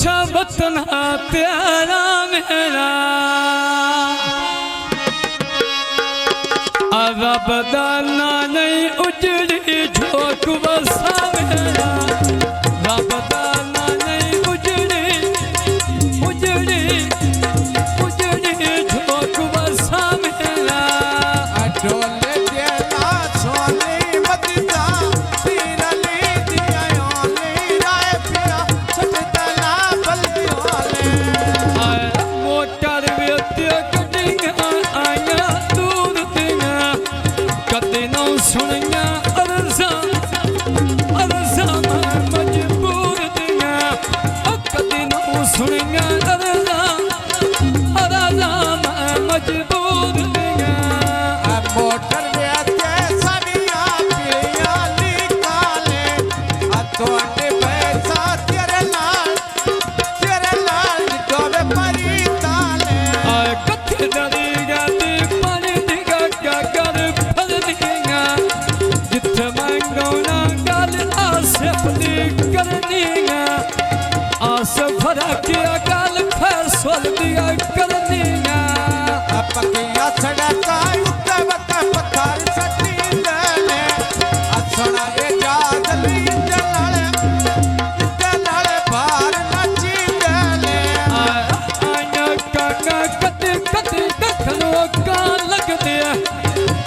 अच्छा वतना प्यारा मेरा रब दा ना नहीं उजड़ी झोंक बसा मेरा रब दा ना नहीं उजड़ी उजड़ी उजड़ी झोंक बसा मेरा डोले देना सोने मददा तीरली दिया ओले राय पिया सटदला बल्दी वाले मोटर व्यत्य कटिंगा आया दूर दिया कते न सुनिया अरसा अरसा मजबूर दिया कते न सुनिया अरसा अरसा मजबूर दिया मोटर व्यते सनिया पिया निकाले अतोटे पैसा तेरे लाल डोबे परी ताले कथे डरी गाती पानी दिगा कर फल दिया जिथे मंगोना गल आसे फली करनिया आस भरा किया गल फैसल दिया करनिया पकिया सड़का उत्ते वक्का पत्थर सटी देने असना ए जागली जलाले बाहर नची देने आया काका कते कते कखनो का लग दे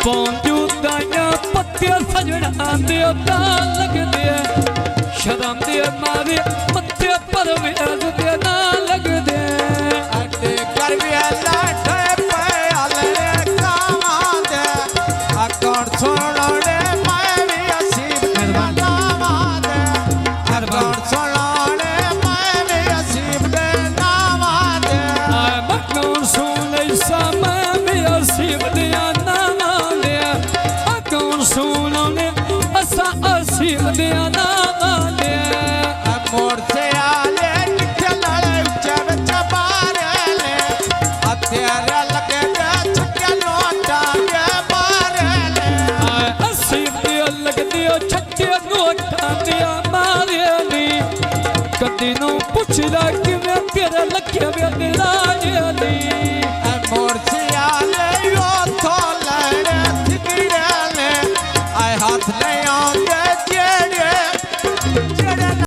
पौंजू दाया पत्ते सजड़ा दे दा लग दे शर्म दे मारे पत्ते पर वेद दे ना लग दे अड्डे कर वेला ठे पे आले कामा दे अकड़ छोड़ने मैं भी असीब दे नामा दे अकड़ छोड़ने मैं भी असीब दे नामा दे मकन सुन समय में असीब दिया नामा दे मकन सुनने असा असीब दिया नामा दे मोड़ से आले निकले ऊंचे बच्चे बारेले हथियार लगे दे छक्के नोटा के बारेले असीब दिया लग दिया छक्के नोटा दिया मारे नी कदी नो पुछदा कि मैं तेरा लख्या वे तेरा नी मोड़